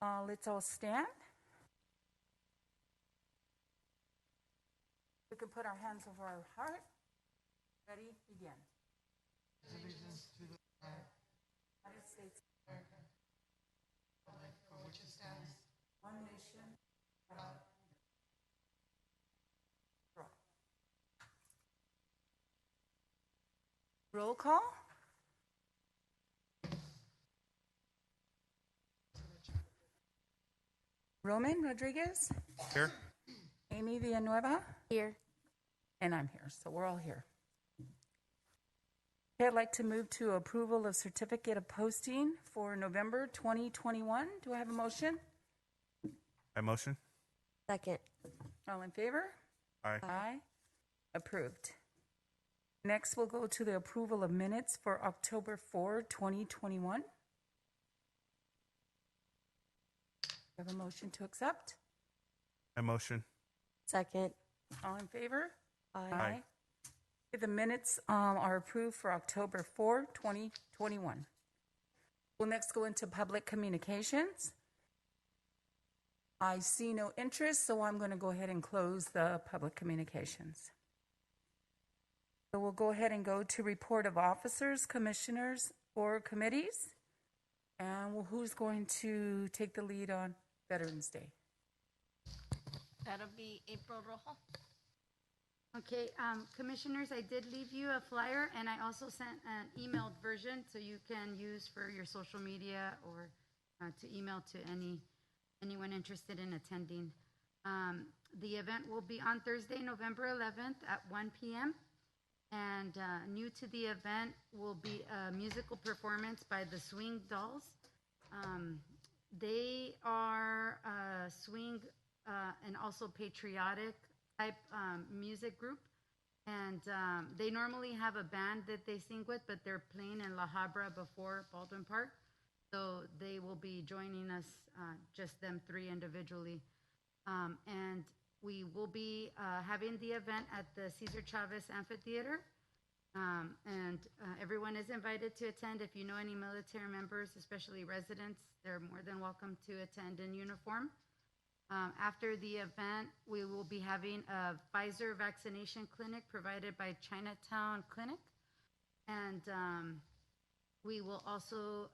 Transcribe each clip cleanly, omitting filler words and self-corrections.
Let's all stand. We can put our hands over our heart. Ready? Begin. Allegiance to the flag, United States of America, republic for which it stands, one nation, God. Roll call. Roman Rodriguez. Here. Amy Villanueva. Here. And I'm here, so we're all here. Okay, I'd like to move to approval of certificate of posting for November 2021. Do I have a motion? I motion. Second. All in favor? Aye. Aye. Approved. Next, we'll go to the approval of minutes for October 4, 2021. Do I have a motion to accept? I motion. Second. All in favor? Aye. The minutes are approved for October 4, 2021. We'll next go into public communications. I see no interest, so I'm going to go ahead and close the public communications. So we'll go ahead and go to report of officers, commissioners, or committees. And who's going to take the lead on Veterans Day? That'll be April Rojo. Okay, commissioners, I did leave you a flyer, and I also sent an emailed version so you can use for your social media or to email to anyone interested in attending. The event will be on Thursday, November 11th at 1 p.m. And new to the event will be a musical performance by the Swing Dolls. They are a swing and also patriotic type music group. And they normally have a band that they sing with, but they're playing in La Habra before Baldwin Park. So they will be joining us, just them three individually. And we will be having the event at the Cesar Chavez Amphitheater. And everyone is invited to attend. If you know any military members, especially residents, they're more than welcome to attend in uniform. After the event, we will be having a Pfizer vaccination clinic provided by Chinatown Clinic. And we will also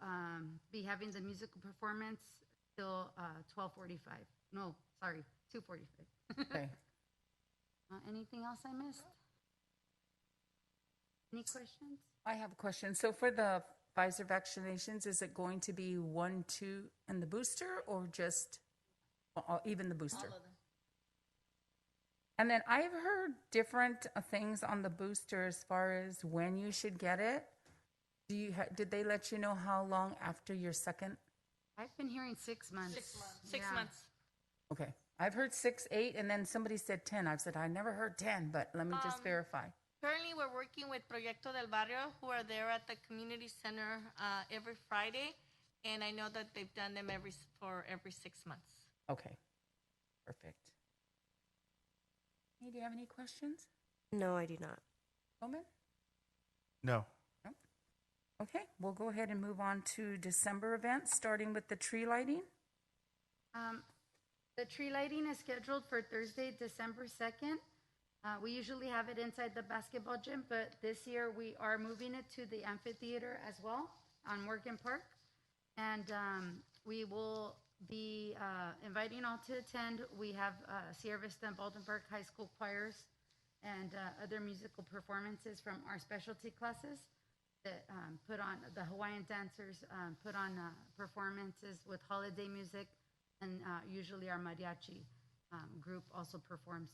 be having the musical performance till 12:45. No, sorry, 2:45. Okay. Anything else I missed? Any questions? I have a question. So for the Pfizer vaccinations, is it going to be 1, 2, and the booster, or just even the booster? All of them. And then I've heard different things on the booster as far as when you should get it. Did they let you know how long after your second? I've been hearing 6 months. 6 months. 6 Yeah. months. Okay. I've heard 6, 8, and then somebody said 10. I've said, I never heard 10, but let me just verify. Currently, we're working with Proyecto del Barrio, who are there at the community center every Friday, and I know that they've done them every 6 months. Okay. Perfect. Hey, do you have any questions? No, I do not. Bowman? No. Okay, we'll go ahead and move on to December events, starting with the tree lighting. The tree lighting is scheduled for Thursday, December 2nd. We usually have it inside the basketball gym, but this year we are moving it to the amphitheater as well on Morgan Park. And we will be inviting all to attend. We have Sierra Vista and Baldwin Park High School choirs and other musical performances from our specialty classes that put on, the Hawaiian dancers put on performances with holiday music, and usually our mariachi group also performs.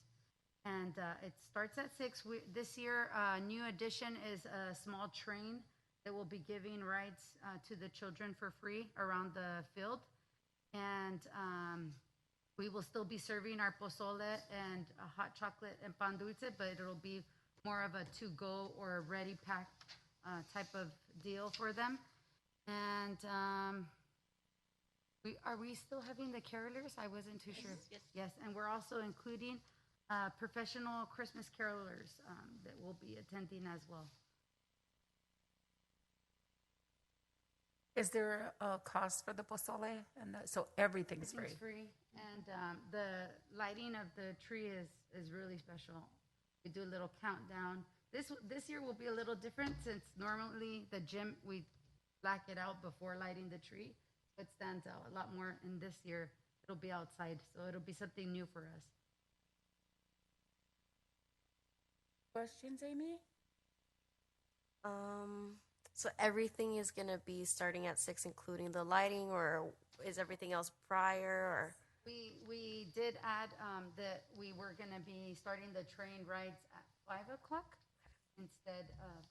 And it starts at 6. This year, new addition is a small train that will be giving rides to the children for free around the field. And we will still be serving our pozole and hot chocolate and pan dulce, but it'll be more of a to-go or a ready-pack type of deal for them. And are we still having the carolers? I wasn't too sure. Yes, and we're also including professional Christmas carolers that will be attending as well. Is there a cost for the pozole? So everything's free? Everything's free, and the lighting of the tree is really special. We do a little countdown. This year will be a little different since normally the gym we black it out before lighting the tree. It stands out a lot more, and this year it'll be outside, so it'll be something new for us. Questions, Amy? So everything is gonna be starting at 6, including the lighting, or is everything else prior? Or We did add that we were going to be starting the train rides at 5 o'clock instead of,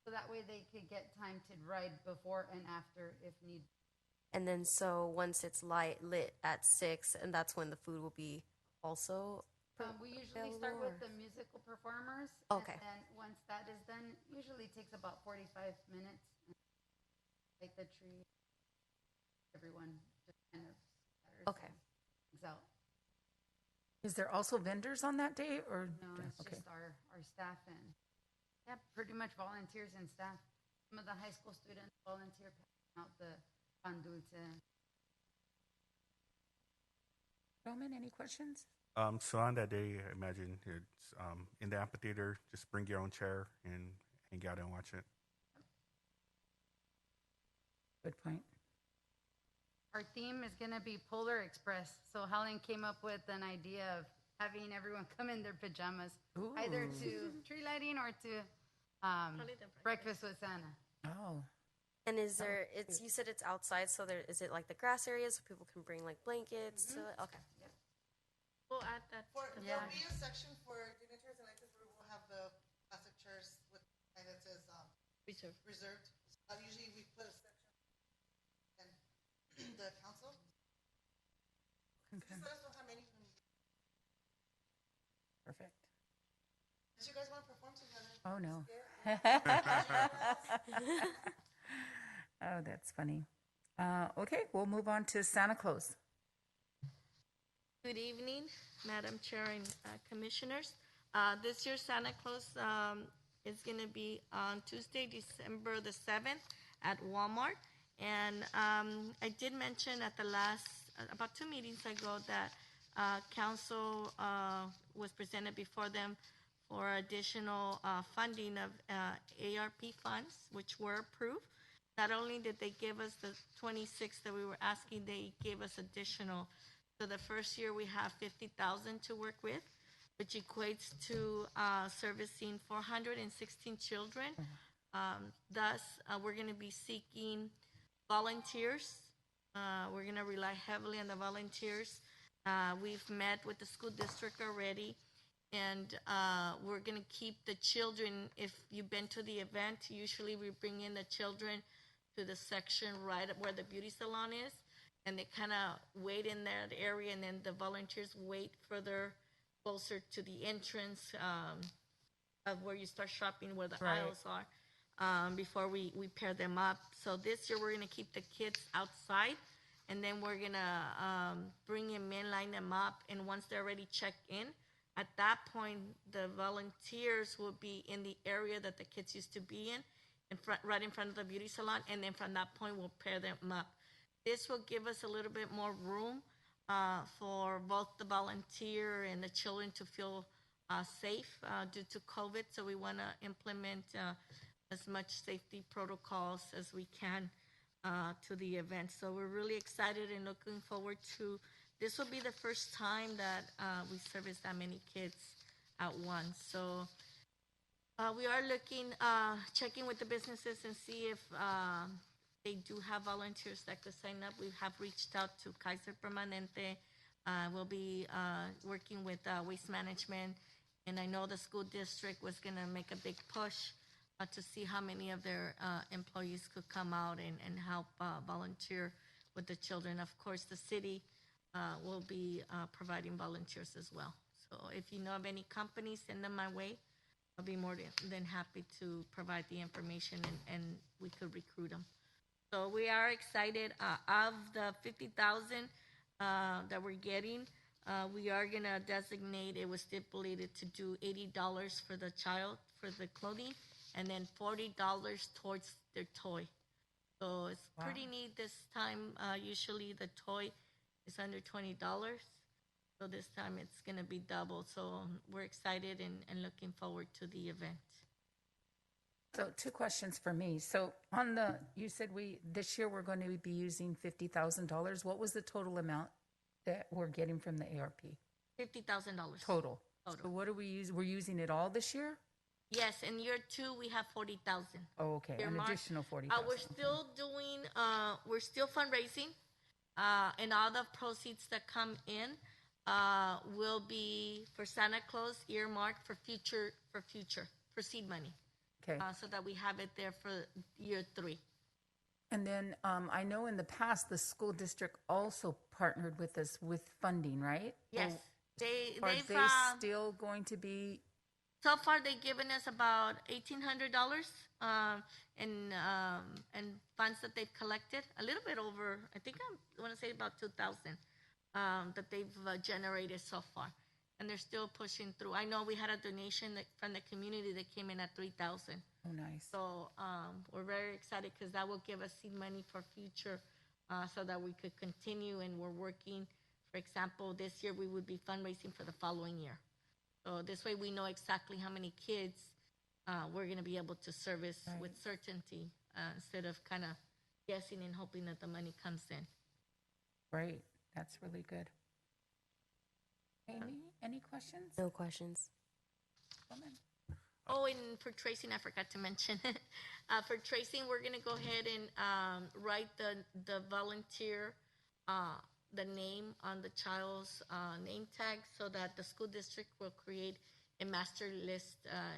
so that way they could get time to ride before and after if need. and then so once it's lit at 6, and that's when the food will be also. We usually start available, with the musical performers. Okay. And then once that is done, usually takes about 45 minutes. Like the tree, everyone just kind of scatters Okay. things out. Is there also vendors on that day, or? No, it's Okay. just our staff and, yeah, pretty much volunteers and staff. Some of the high school students volunteer passing out the pan dulce. Roman, any questions? So on that day, I imagine it's in the amphitheater. Just bring your own chair and hang out and watch it. Good point. Our theme is going to be Polar Express. So Helen came up with an idea of having everyone come in their pajamas, either to tree lighting or to breakfast with Santa. Oh, And is there? It's you said it's outside, so there is it like the grass areas so people can bring like blankets to it? Okay. We'll add that. Yeah. There'll be a section for dignitaries and electeds where we'll have the plastic chairs with a sign that says Reserve. reserved. Usually we put a section and the council. okay, Just let us know how many. perfect. Unless you guys want to perform together. Oh, no. Oh, that's funny. Okay, we'll move on to Santa Claus. Good evening, Madam Chair and Commissioners. This year Santa Claus is going to be on Tuesday, December the 7th at Walmart. And I did mention at the last, about 2 meetings ago, that council was presented before them for additional funding of ARP funds, which were approved. Not only did they give us the 26 that we were asking, they gave us additional. So the first year we have 50,000 to work with, which equates to servicing 416 children. Thus, we're going to be seeking volunteers. We're going to rely heavily on the volunteers. We've met with the school district already, and we're going to keep the children. If you've been to the event, usually we bring in the children to the section right where the beauty salon is, and they kind of wait in that area, and then the volunteers wait further closer to the entrance of where you start shopping, where the Right. aisles are, before we pair them up. So this year we're going to keep the kids outside, and then we're going to bring them in, line them up, and once they're already checked in, at that point, the volunteers will be in the area that the kids used to be in front, right in front of the beauty salon, and then from that point, we'll pair them up. This will give us a little bit more room for both the volunteer and the children to feel safe due to COVID. So we want to implement as much safety protocols as we can to the event. So we're really excited and looking forward to. This will be the first time that we service that many kids at once. So we are looking, checking with the businesses and see if they do have volunteers that could sign up. We have reached out to Kaiser Permanente. We'll be working with Waste Management. And I know the school district was going to make a big push to see how many of their employees could come out and help volunteer with the children. Of course, the city will be providing volunteers as well. So if you know of any companies, send them my way. I'll be more than happy to provide the information and we could recruit them. So we are excited. Of the 50,000 that we're getting, we are gonna designate. It was stipulated to do $80 for the child for the clothing, and then $40 towards their toy. So it's Wow. pretty neat this time. Usually the toy is under $20. So this time it's going to be double. So we're excited and looking forward to the event. So 2 questions for me. So on the, you said this year we're going to be using $50,000. What was the total amount that we're getting from the ARP? $50,000. Total. Total. So what do we use? We're using it all this year? Yes, in year 2 we have 40,000. Oh, okay. An Earmarked. additional 40,000. We're still doing, we're still fundraising, and all the proceeds that come in will be for Santa Claus earmarked for seed money, Okay. so that we have it there for year 3. And then I know in the past the school district also partnered with us with funding, right? Yes, Are they've they still going to be? so far they've given us about $1,800 and funds that they've collected. A little bit over, I think I want to say about 2,000 that they've generated so far, and they're still pushing through. I know we had a donation from the community that came in at 3,000. Oh, nice. So we're very excited because that will give us seed money for future, so that we could continue. And we're working. For example, this year we would be fundraising for the following year. So this way we know exactly how many kids we're going to be able to service with certainty, instead of kind of guessing and hoping that the money comes in. Great. That's really good. Amy, any questions? No questions. Woman? Oh, and for tracing, I forgot to mention. For tracing, we're going to go ahead and write the volunteer, the name on the child's name tag, so that the school district will create a master list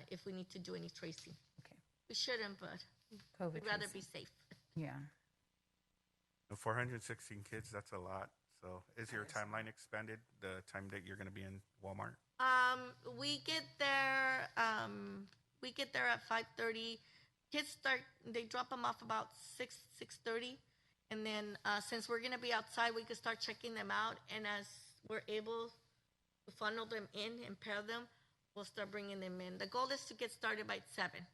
if we need to do any tracing. Okay. We shouldn't, but COVID we'd rather tracing. be safe. Yeah. 416 kids, that's a lot. So is your timeline expanded, the time that you're going to be in Walmart? We get there. We get there at 5:30. Kids they drop them off about 6:30, and then since we're gonna be outside, we can start checking them out. And as we're able to funnel them in and pair them, we'll start bringing them in. The goal is to get started by 7.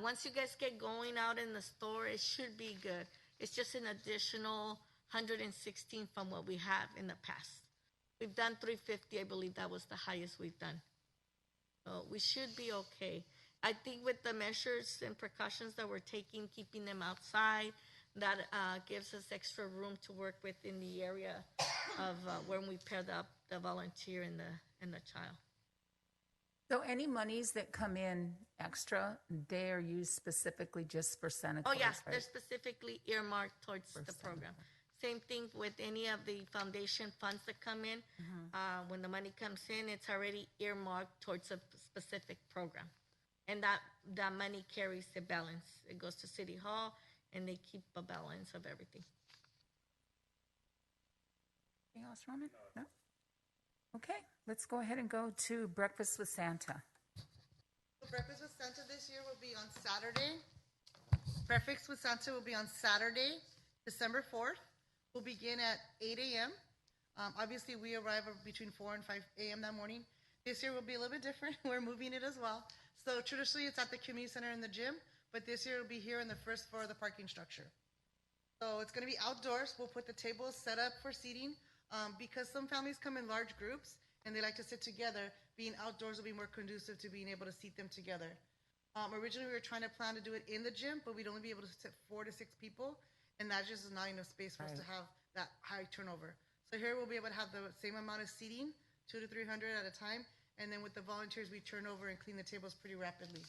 Once you guys get going out in the store, it should be good. It's just an additional 116 from what we have in the past. We've done 350. I believe that was the highest we've done. So we should be okay. I think with the measures and precautions that we're taking, keeping them outside, that gives us extra room to work with in the area of when we pair the volunteer and the child. So any monies that come in extra, they are used specifically just for Santa Oh Claus, yeah, right? they're specifically earmarked towards the Santa program. Same thing with any of the foundation funds that come in. When the money comes in, it's already earmarked towards a specific program. And that money carries the balance. It goes to City Hall, and they keep a balance of everything. Anything else, Roman? No? Okay, let's go ahead and go to Breakfast with Santa. So Breakfast with Santa this year will be on Saturday. Breakfast with Santa will be on Saturday, December 4th. We'll begin at 8 a.m. Obviously, we arrive between 4 and 5 a.m. that morning. This year will be a little bit different. We're moving it as well. So traditionally, it's at the community center in the gym, but this year it'll be here in the first floor of the parking structure. So it's going to be outdoors. We'll put the tables set up for seating because some families come in large groups and they like to sit together. Being outdoors will be more conducive to being able to seat them together. Originally, we were trying to plan to do it in the gym, but we'd only be able to sit 4 to 6 people, and that just is not enough space for us to have that high turnover. So here we'll be able to have the same amount of seating, 200 to 300 at a time, and then with the volunteers, we turn over and clean the tables pretty rapidly.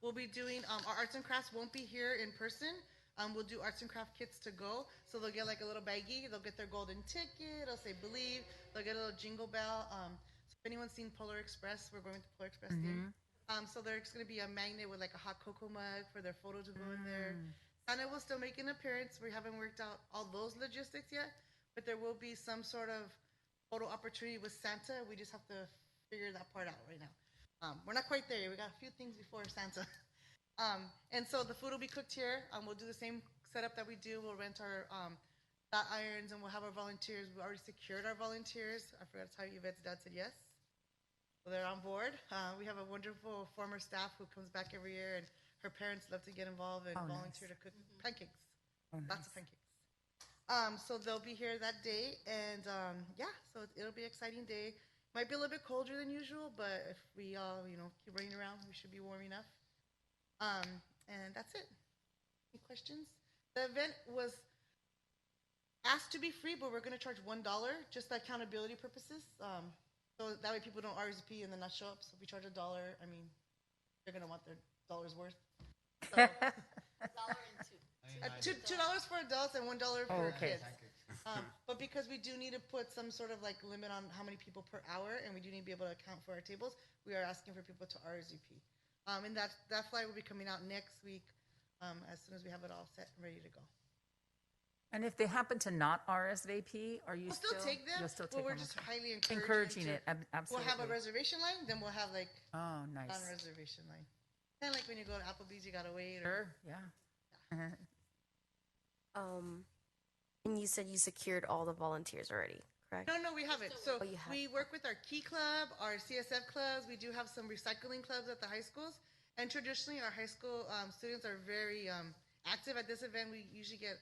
We'll be doing, our arts and crafts won't be here in person. We'll do arts and craft kits to go. So they'll get like a little baggie. They'll get their golden ticket. It'll say believe. They'll get a little jingle bell. So if anyone's seen Polar Express, we're going to Polar Express theme. So there's going to be a magnet with like a hot cocoa mug for their photo to go in there. Santa will still make an appearance. We haven't worked out all those logistics yet, but there will be some sort of photo opportunity with Santa. We just have to figure that part out right now. We're not quite there yet. We got a few things before Santa. And so the food will be cooked here. We'll do the same setup that we do. We'll rent our flat irons, and we'll have our volunteers. We already secured our volunteers. I forgot to tell you, Yvette's dad said yes. So they're on board. We have a wonderful former staff who comes back every year and her parents love to get involved and Oh, nice. volunteer to cook pancakes. Oh, Lots nice. of pancakes. So they'll be here that day, and yeah, so it'll be an exciting day. Might be a little bit colder than usual, but if we all, keep running around, we should be warm enough. And that's it. Any questions? The event was asked to be free, but we're going to charge $1 just for accountability purposes. So that way people don't RSVP and then not show up. So if we charge $1, I mean, they're going to want their dollars worth. So, $2 for adults and $1 for okay. kids. But because we do need to put some sort of like limit on how many people per hour, and we do need to be able to account for our tables, we are asking for people to RSVP. And that flyer will be coming out next week as soon as we have it all set and ready to go. And if they happen to not RSVP, are you We'll still take them, You'll still but take we're them. just Okay. highly Encouraging them it. Absolutely. We'll have a reservation line, then we'll have like Oh, nice. non-reservation line. Kind of like when you go to Applebee's, you gotta wait. Sure. Yeah. And you said you secured all the volunteers already, correct? No, we haven't. So Oh, you have. we work with our Key Club, our CSF clubs. We do have some recycling clubs at the high schools. And traditionally, our high school students are very active at this event. We usually get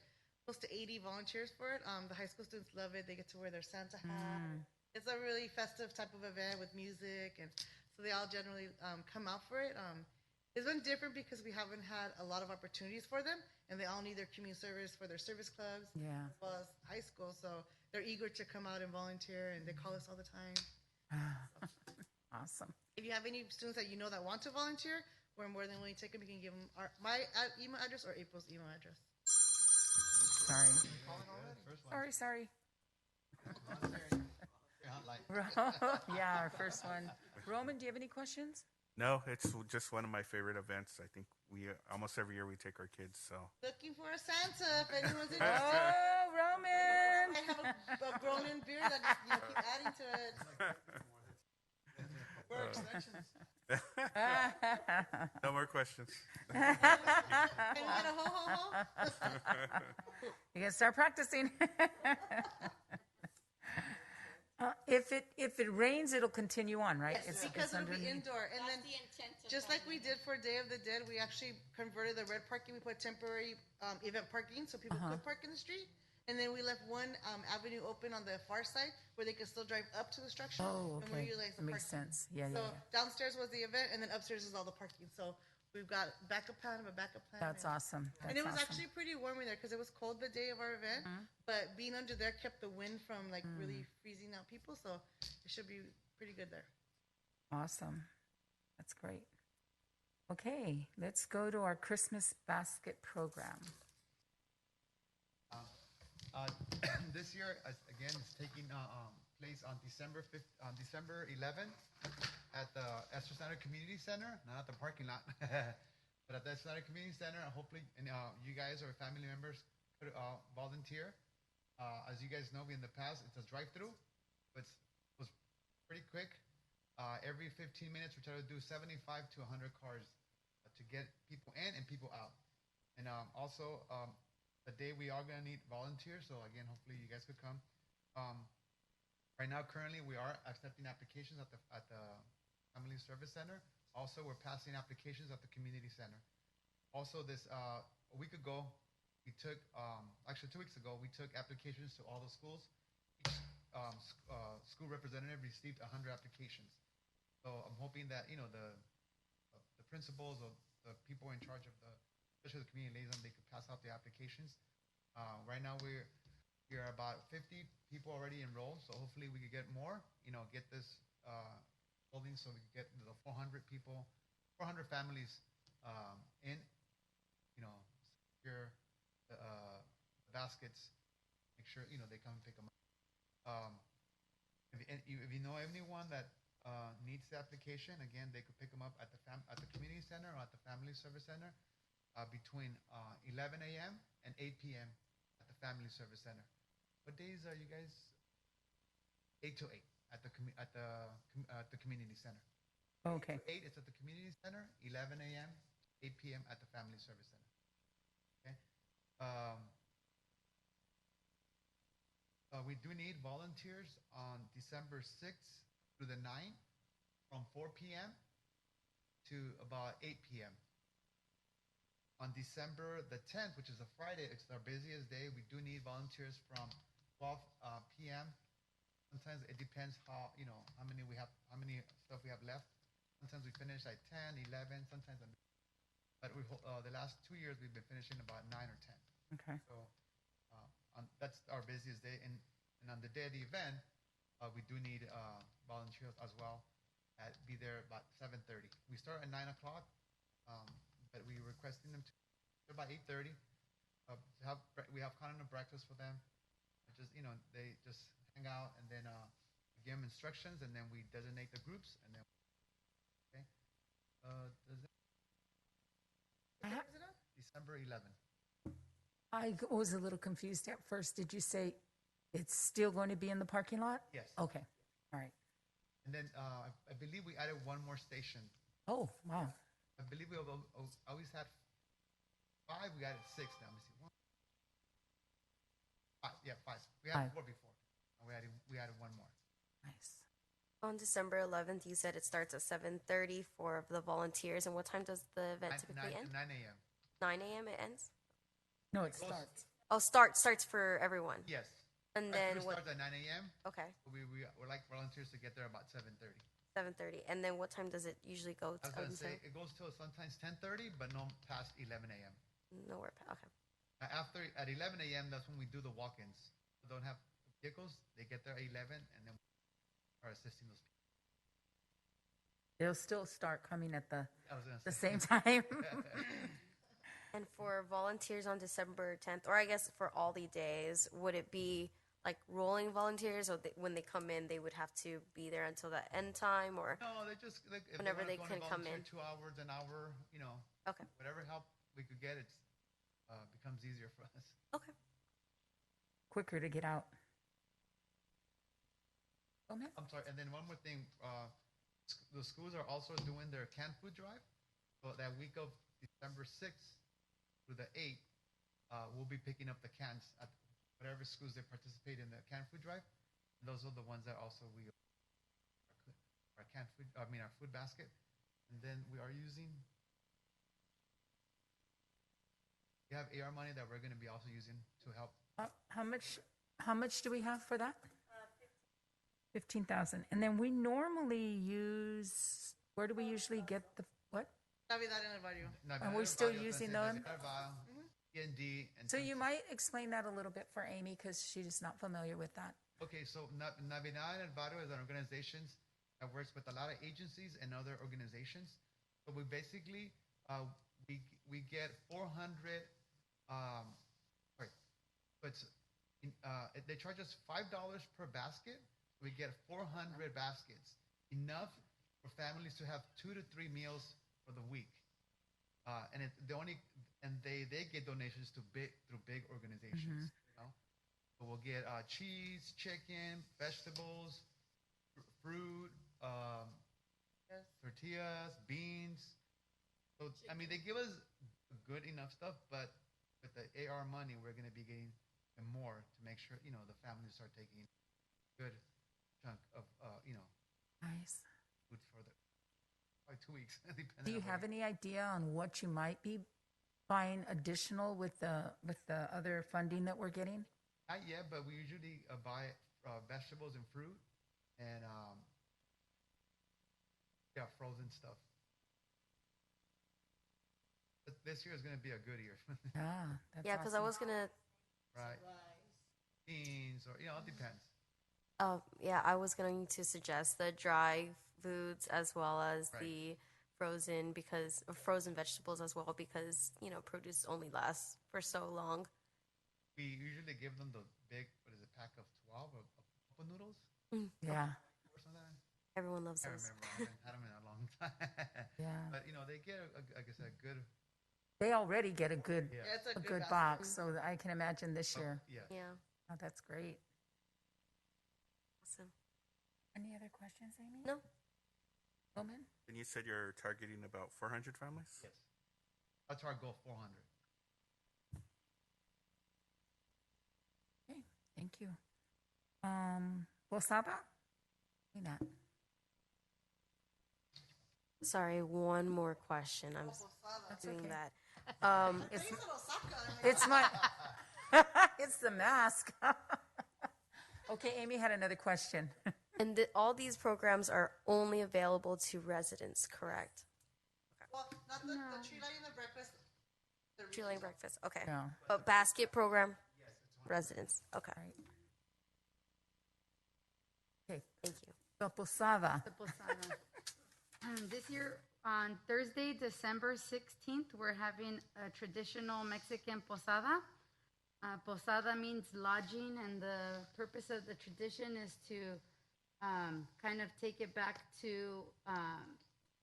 close to 80 volunteers for it. The high school students love it. They get to wear their Santa hat. It's a really festive type of event with music, and so they all generally come out for it. It's been different because we haven't had a lot of opportunities for them, and they all need their community service for their service clubs, Yeah. as well as high school. So they're eager to come out and volunteer, and they call us all the time. Awesome. If you have any students that you know that want to volunteer, we're more than willing to take them. You can give them my email address or April's email address. Sorry. Yeah, our first one. Roman, do you have any questions? No, it's just one of my favorite events. I think we almost every year we take our kids. So Looking for a Santa. If anyone's interested, Oh, Roman. I have a grown-in beer that keep adding to it. We're extensions. no more questions. Can we get a ho ho ho? You gotta start practicing. If it rains, it'll continue on, right? Yes, because it'll be underneath. indoor. And then, just like we did for Day of the Dead, we actually converted the red parking. We put temporary event parking so people could park in the street. And then we left one avenue open on the far side where they could still drive up to the structure. Oh, And we okay. utilized the Makes parking. sense. Yeah. So downstairs was the event, and then upstairs is all the parking. So we've got backup plan of a backup plan. That's awesome. And it was awesome. actually pretty warm in there because it was cold the day of our event. But being under there kept the wind from like really freezing out people. So it should be pretty good there. Awesome. That's great. Okay, let's go to our Christmas basket program. This year, again, is taking place on December 11th at the Esther Snyder Community Center, not at the parking lot, but at the Esther Snyder Community Center. Hopefully, and you guys or family members could volunteer. As you guys know, in the past, it's a drive-through, but it was pretty quick. Every 15 minutes, we try to do 75 to 100 cars to get people in and people out. And also, the day we are going to need volunteers, so again, hopefully you guys could come. Right now, currently, we are accepting applications at the Family Service Center. Also, we're passing applications at the Community Center. Also, a week ago, we took, actually 2 weeks ago, we took applications to all the schools. Each school representative received 100 applications. So I'm hoping that, the principals or the people in charge of especially the community liaison, they could pass out the applications. Right now, we're about 50 people already enrolled, so hopefully we could get more, get this building so we could get the 400 people, 400 families in, secure the baskets, make sure, they come and pick them up. If you know anyone that needs the application, again, they could pick them up at the community center or at the Family Service Center between 11 a.m. and 8 p.m. at the Family Service Center. What days are you guys? 8 to 8 at the community center. Okay. 8 it's at the community center. 11 a.m. 8 p.m. at the Family Service Center. Okay. We do need volunteers on December 6th through the 9th from 4 p.m. to about 8 p.m. On December the 10th, which is a Friday, it's our busiest day. We do need volunteers from 12 p.m. Sometimes it depends how many stuff we have left. Sometimes we finish at 10, 11. Sometimes, but the last 2 years we've been finishing about 9 or 10. Okay. So that's our busiest day. And on the day of the event, we do need volunteers as well. Be there about 7:30. We start at 9 o'clock. But we requesting them to about 8:30. We have continental breakfast for them. They just hang out, and then we give them instructions, and then we designate the groups, and then okay. December 11th. I was a little confused at first. Did you say it's still going to be in the parking lot? Yes. Okay. All right. And then I believe we added one more station. Oh, wow. I believe we always had 5. We added 6 now. Let me see. 5. Yeah, 5. We had 4 before. And we added one more. Nice. On December 11th, you said it starts at 7:30 for the volunteers. And what time does the event typically end? 9 a.m. 9 a.m. it ends? No, it starts. Oh, starts for everyone. Yes. And then Actually, what? starts at 9 a.m. Okay, We're like volunteers to get there about 7:30. 7:30. And then what time does it usually go I was going to say until? it goes till sometimes 10:30, but no past 11 a.m. Nowhere. Okay. At 11 a.m., that's when we do the walk-ins. We don't have vehicles. They get there at 11, and then we are assisting those people. They'll still start coming at I was going to the say. same time. And for volunteers on December 10th, or I guess for all the days, would it be like rolling volunteers, or when they come in, they would have to be there until the end time, or? No, they just if Whenever they they want can to come volunteer in. 2 hours, an hour, Okay. whatever help we could get, it becomes easier for us. Okay. Quicker to get out. Oh, man. I'm sorry, and then one more thing. The schools are also doing their canned food drive. So that week of December 6th through the 8th, we'll be picking up the cans at whatever schools they participate in the canned food drive. And those are the ones that also our canned food, our food basket. And then we have AR money that we're going to be also using to help. How much do we have for that? 15,000. And then we normally use, where do we usually get the, what? Navidad en el barrio. Are we still using them? D&D, and So you might explain that a little bit for Amy, because she's not familiar with that. Okay, so Navidad El Barrio is an organization that works with a lot of agencies and other organizations. So we basically we get 400. They charge us $5 per basket. We get 400 baskets, enough for families to have 2 to 3 meals for the week. They get donations through big organizations. So we'll get cheese, chicken, vegetables, fruit, tortillas, beans. So they give us good enough stuff, but with the AR money, we're going to be getting more to make sure the families are taking a good chunk of Nice. food for probably 2 weeks. Do you have any idea on what you might be buying additional with the other funding that we're getting? Not yet, but we usually buy vegetables and fruit, and frozen stuff. But this year is going to be a good year. That's Yeah, because I was gonna. Right. Beans, or it depends. Yeah, I was going to suggest the dry foods as well as the frozen vegetables as well, because produce only lasts for so long. We usually give them the big, pack of 12 of cup noodles. Yeah. Or something. Everyone loves I those. remember. I haven't had them in a long time. Yeah. But they get, like I said, good. They already get a good Yeah, it's a a good basket. box, so I can imagine this year. Yeah. Yeah. Oh, that's great. Awesome. Any other questions, Amy? No. Bowman? And you said you're targeting about 400 families? Yes. That's our goal, 400. Okay, thank you. Posada? That. Sorry, one more question. I'm That's doing okay. that. It's, it's my, it's the mask. Okay, Amy had another question. And all these programs are only available to residents, correct? Well, not the tree lighting, the breakfast. Tree lighting breakfast, okay. Yeah. But basket program, residents, okay. Okay, Thank you. the posada. The posada. This year, on Thursday, December 16th, we're having a traditional Mexican posada. Posada means lodging, and the purpose of the tradition is to kind of take it back to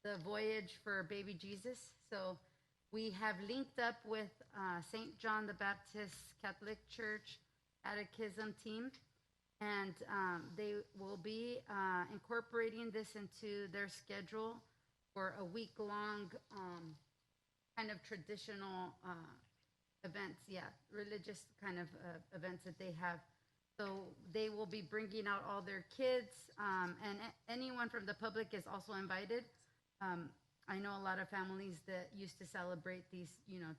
the voyage for baby Jesus. So we have linked up with St. John the Baptist Catholic Church Catechism team, and they will be incorporating this into their schedule for a week-long kind of traditional events, religious kind of events that they have. So they will be bringing out all their kids, and anyone from the public is also invited. I know a lot of families that used to celebrate these,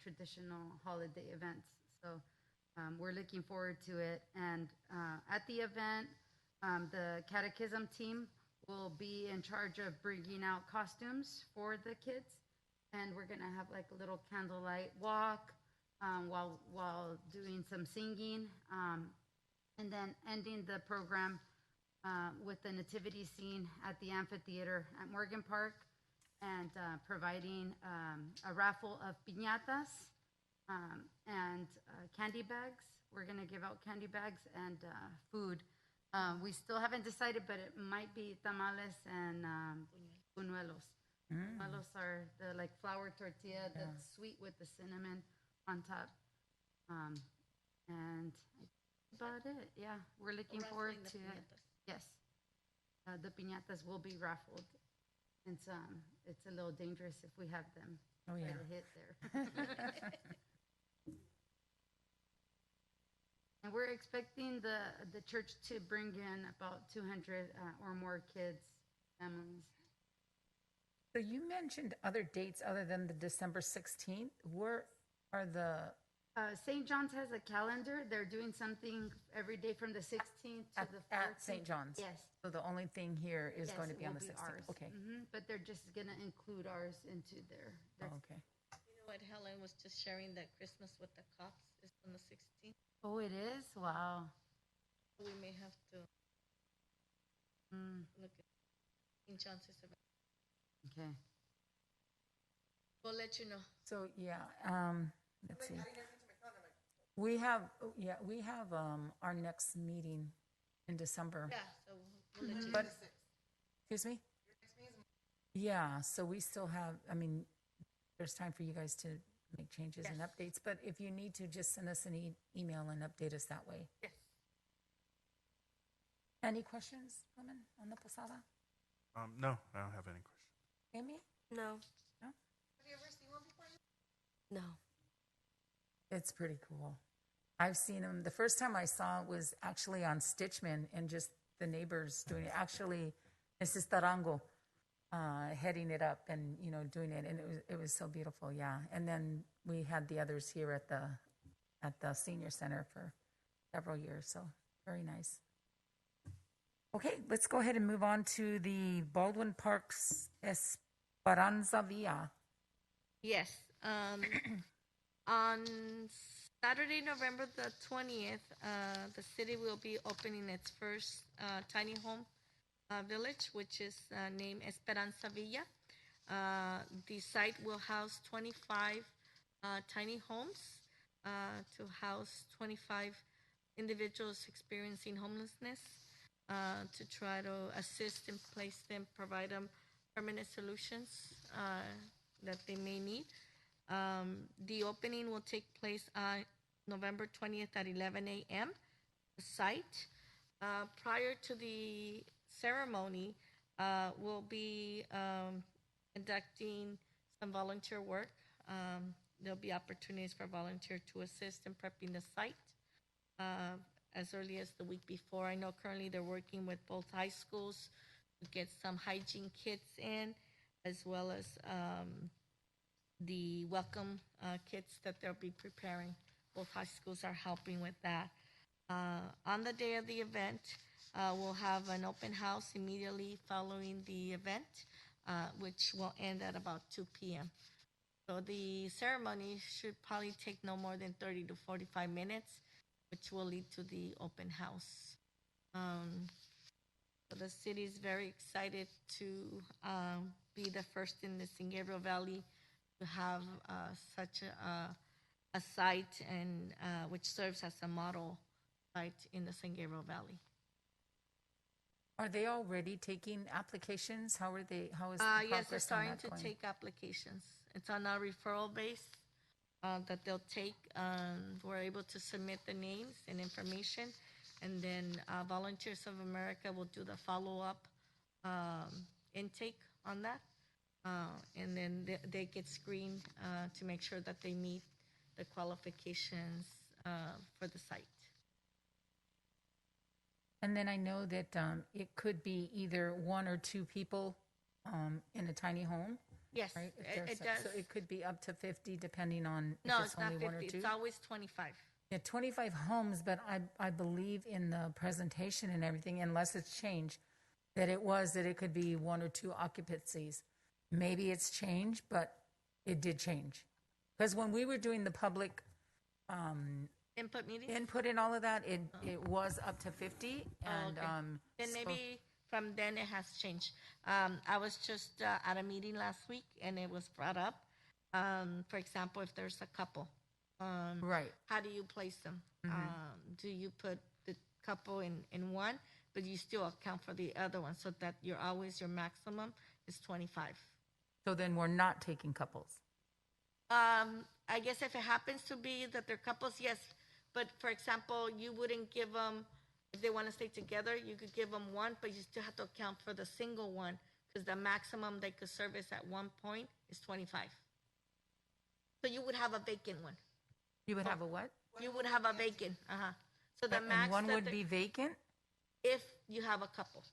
traditional holiday events. So we're looking forward to it. And at the event, the catechism team will be in charge of bringing out costumes for the kids. And we're going to have like a little candlelight walk while doing some singing. And then ending the program with the nativity scene at the amphitheater at Morgan Park, and providing a raffle of piñatas and candy bags. We're going to give out candy bags and food. We still haven't decided, but it might be tamales and buñuelos. Buñuelos are the like flour tortilla that's sweet with the cinnamon on top. And about it. Yeah, we're looking forward to it. Yes, the piñatas will be raffled. It's a little dangerous if we have them try to hit there. And we're expecting the church to bring in about 200 or more kids, families. So you mentioned other dates other than the December 16th. Where are the St. John's has a calendar. They're doing something every day from the 16th to the 14th. at St. John's? Yes. So the only thing here is going to it be on will the 16th. ours. Okay. But they're just going to include ours into their Okay. You know what Helen was just sharing, that Christmas with the cops is on the 16th. Oh, it is? Wow. We may have to look at St. John's event. Okay. We'll let you know. So let's see. We have our next meeting in December. Yeah, so we'll let you know. But excuse me? Yeah, so we still have, there's time for you guys to make changes and updates, but if you need to, just send us an email and update us that way. Yes. Any questions, women, on the posada? No, I don't have any questions. Amy? No. No? Have you ever seen one before? No. It's pretty cool. I've seen them. The first time I saw it was actually on Stitchman, and just the neighbors doing it. Actually, Mrs. Tarango heading it up and doing it, and it was so beautiful. Yeah, and then we had the others here at the senior center for several years. So very nice. Okay, let's go ahead and move on to the Baldwin Parks Esperanza Villa. Yes. On Saturday, November the 20th, the city will be opening its first tiny home village, which is named Esperanza Villa. The site will house 25 tiny homes to house 25 individuals experiencing homelessness, to try to assist and place them, provide them permanent solutions that they may need. The opening will take place on November 20th at 11 a.m. The site. Prior to the ceremony, we'll be conducting some volunteer work. There'll be opportunities for volunteers to assist in prepping the site as early as the week before. I know currently they're working with both high schools to get some hygiene kits in, as well as the welcome kits that they'll be preparing. Both high schools are helping with that. On the day of the event, we'll have an open house immediately following the event, which will end at about 2 p.m. So the ceremony should probably take no more than 30 to 45 minutes, which will lead to the open house. So the city is very excited to be the first in the San Gabriel Valley to have such a site and which serves as a model site in the San Gabriel Valley. Are they already taking applications? How are they? How is the Yes, they're progress on starting that to going? take applications. It's on a referral base that they'll take. We're able to submit the names and information, and then Volunteers of America will do the follow-up intake on that. And then they get screened to make sure that they meet the qualifications for the site. And then I know that it could be either one or two people in a tiny home, Yes, right? If it there's does. So it could be up to 50, depending on No, if it's it's not only 50. one or two. It's always 25. Yeah, 25 homes, but I believe in the presentation and everything, unless it's changed, that it could be one or two occupancies. Maybe it's changed, but it did change. Because when we were doing the public Input meeting? input and all of that, it was up to 50. And okay. Then maybe from then it has changed. I was just at a meeting last week and it was brought up. For example, if there's a couple, right. how do you place them? Do you put the couple in one, but you still account for the other one so that your maximum is 25? So then we're not taking couples. I guess if it happens to be that they're couples, yes. But for example, you wouldn't give them, if they want to stay together, you could give them one, but you still have to account for the single one because the maximum they could service at one point is 25. So you would have a vacant one. You would have a what? You would have a vacant. So the And max one that would be vacant? if you have a couple.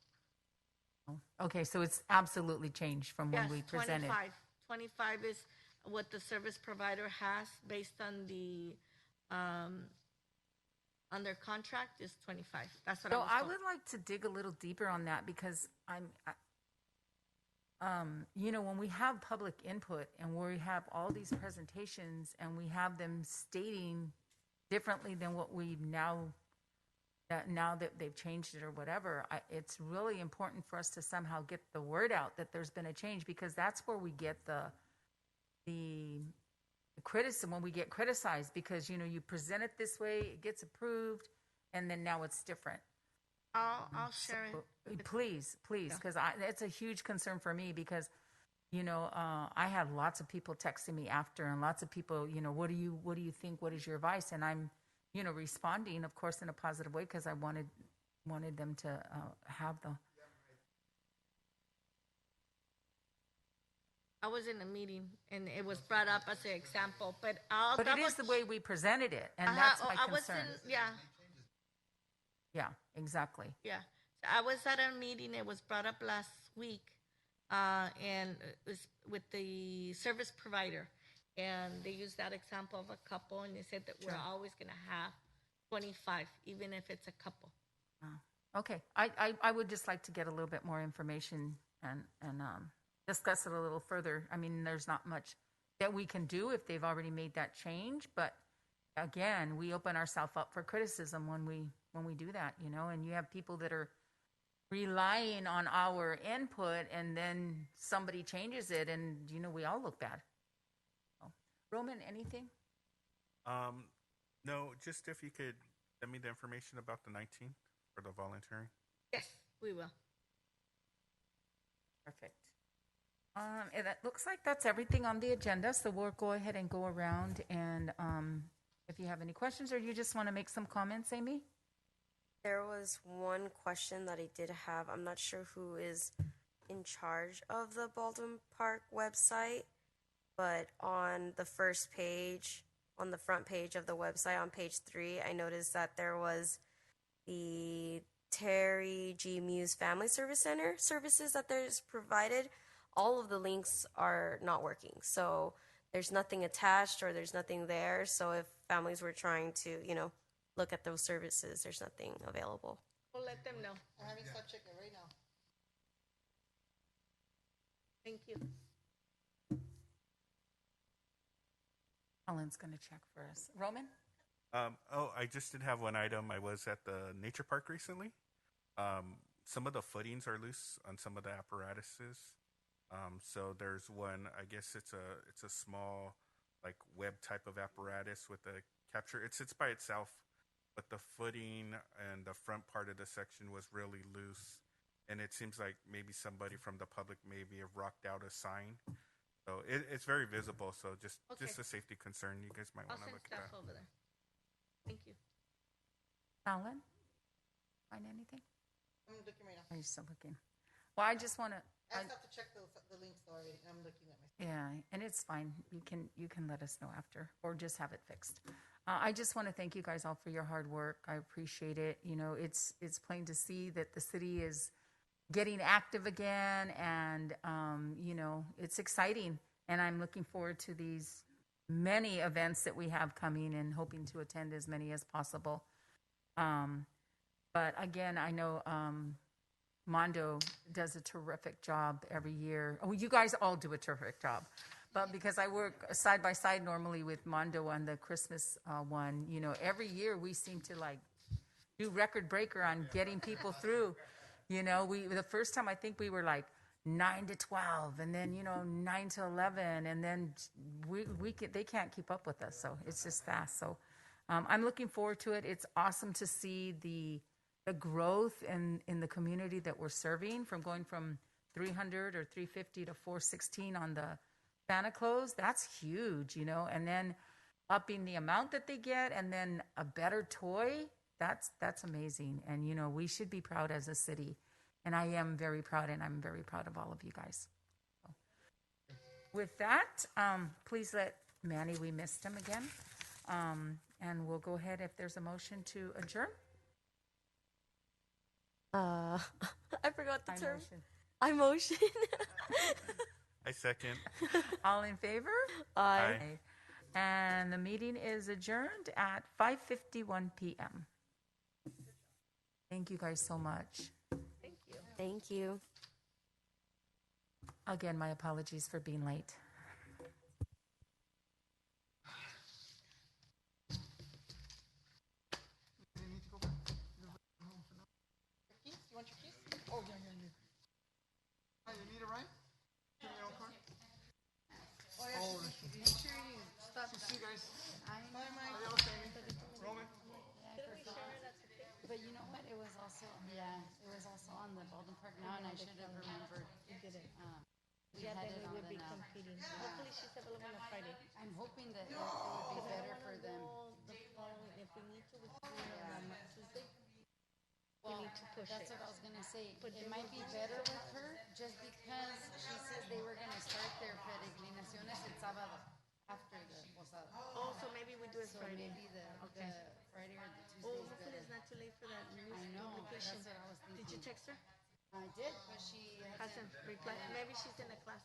Okay, so it's absolutely changed from when we presented. 25. 25 is what the service provider has based on the on their contract is 25. That's what So I told. would like to dig a little deeper on that because when we have public input and we have all these presentations and we have them stating differently than what we now that they've changed it or whatever, it's really important for us to somehow get the word out that there's been a change, because that's where we get the criticism, when we get criticized, because you present it this way, it gets approved, and then now it's different. I'll share it. Please, because it's a huge concern for me, because I had lots of people texting me after, and lots of people, what do you think? What is your advice? And I'm, responding, of course, in a positive way, because I wanted them to have the. I was in a meeting and it was brought up as an example, but But it is the way we presented it, and that's my concern. Yeah, exactly. Yeah. So I was at a meeting. It was brought up last week, and it was with the service provider, and they used that example of a couple, and they said that we're always going to have 25, even if it's a couple. Okay, I would just like to get a little bit more information and discuss it a little further. I mean, there's not much that we can do if they've already made that change, but again, we open ourselves up for criticism when we do that, and you have people that are relying on our input, and then somebody changes it, and we all look bad. So, Roman, anything? No, just if you could send me the information about the 19th for the volunteering. Yes, we will. Perfect. And that looks like that's everything on the agenda, so we'll go ahead and go around, and if you have any questions or you just want to make some comments, Amy? There was one question that I did have. I'm not sure who is in charge of the Baldwin Park website, but on the first page, on the front page of the website, on page 3, I noticed that there was the Terry G. Muse Family Service Center services that there's provided. All of the links are not working. So there's nothing attached or there's nothing there. So if families were trying to, look at those services, there's nothing available. We'll let them know. I'm having start checking right now. Thank you. Helen's going to check for us. Roman? I just did have one item. I was at the nature park recently. Some of the footings are loose on some of the apparatuses. So there's one. I guess it's a small, like, web type of apparatus with a capture. It sits by itself, but the footing and the front part of the section was really loose, and it seems like maybe somebody from the public maybe have rocked out a sign. So it's very visible. So just a safety concern. You guys might I'll want to send look at staff that. over there. Thank you. Alan? Find anything? I'm looking right now. Are you still looking? Well, I just want to. I just have to check the links already. I'm looking at my. Yeah, and it's fine. You can let us know after, or just have it fixed. I just want to thank you guys all for your hard work. I appreciate it. It's plain to see that the city is getting active again, and it's exciting. And I'm looking forward to these many events that we have coming, and hoping to attend as many as possible. But again, I know Mondo does a terrific job every year. Oh, you guys all do a terrific job. But because I work side by side normally with Mondo on the Christmas one, every year we seem to do record breaker on getting people through. The first time I think we were like 9 to 12, and then 9 to 11, and then they can't keep up with us. So it's just fast. So I'm looking forward to it. It's awesome to see the growth in the community that we're serving, from going from 300 or 350 to 416 on the Santa Claus. That's huge, and then upping the amount that they get, and then a better toy. That's amazing. And, we should be proud as a city. And I am very proud, and I'm very proud of all of you guys. So, with that, please let Manny, we missed him again. And we'll go ahead if there's a motion to adjourn. I forgot the term. Motion. I motion. I second. All in favor? Aye. Aye. And the meeting is adjourned at 5:51 p.m. Thank you guys so much. Thank you. Thank you. Again, my apologies for being late. Keys? You want your keys? Oh, yeah. Hi, you need a ride? Give me your own car. Oh, yeah. Make sure you stop. See you guys. Bye, Mike. Adios, Amy. Roman. But you know what? It was also on the Baldwin Park now, and I should have remembered. You did it. We Yeah, had then it we on would the be now. competing. Hopefully she's available on a Friday. I'm hoping that it would be better for them. The following, if we need to, we can do it on Tuesday. Well, need to push that's it. what I was gonna say. But It they might will be better with her, just because she says they were gonna start their peregrinaciones el sábado after the posada. Oh, so maybe we do it So Friday. maybe the Friday or the Tuesday Oh, is hopefully better. it's not too late for that news I know, publication. that's what I was Did you thinking. text her? I did, but she Hasn't replied. Maybe she's in a class.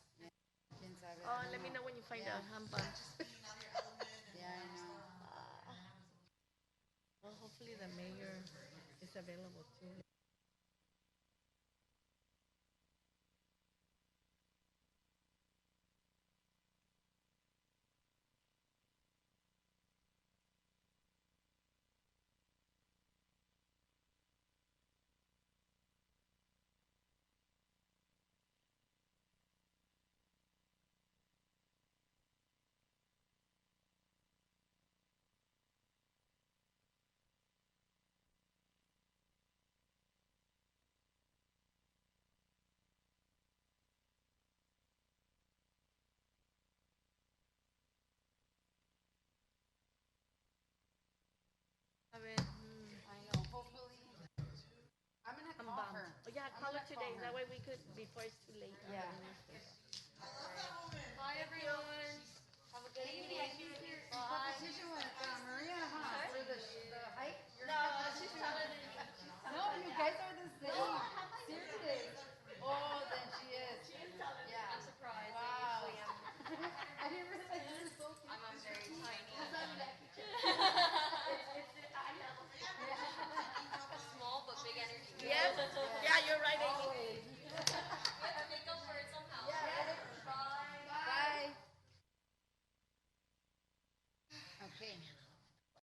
quién sabe. Oh, I don't let me know when you find Yeah. out. I'm bummed. Yeah, I know. Well, hopefully the mayor is available too. A ver, I know. Hopefully, I'm gonna I'm call bummed. her. Oh, yeah, I'm call her gonna today. call That her. way we could, before it's too late. Yeah. Bye, everyone. Have a good evening. Bye. Competition with Maria, huh? For the height? No, she's taller than you. No, you guys are the same. Serious. Oh, then she is. She is taller than you. Yeah. I'm surprised. Wow. I usually am. I didn't realize came.